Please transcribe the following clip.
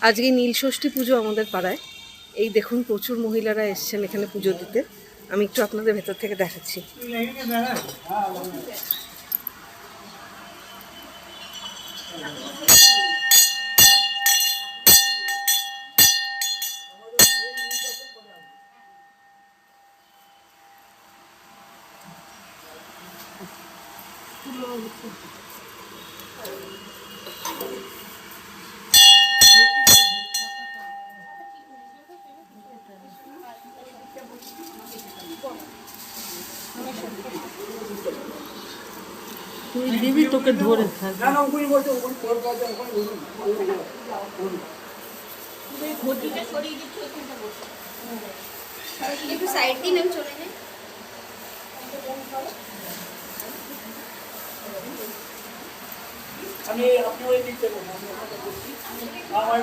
আজকে নীলষষ্ঠী পুজো আমাদের পাড়ায়। এই দেখুন প্রচুর মহিলারা এসছেন এখানে পুজো দিতে। আমি একটু আপনাদের ভেতর থেকে দেখাচ্ছি। তুই দিবি, তোকে ধরে থাকবে। একটু সাইড দিন, আমি চলে যাই। আমি আপনি ওই দিক থেকে আমার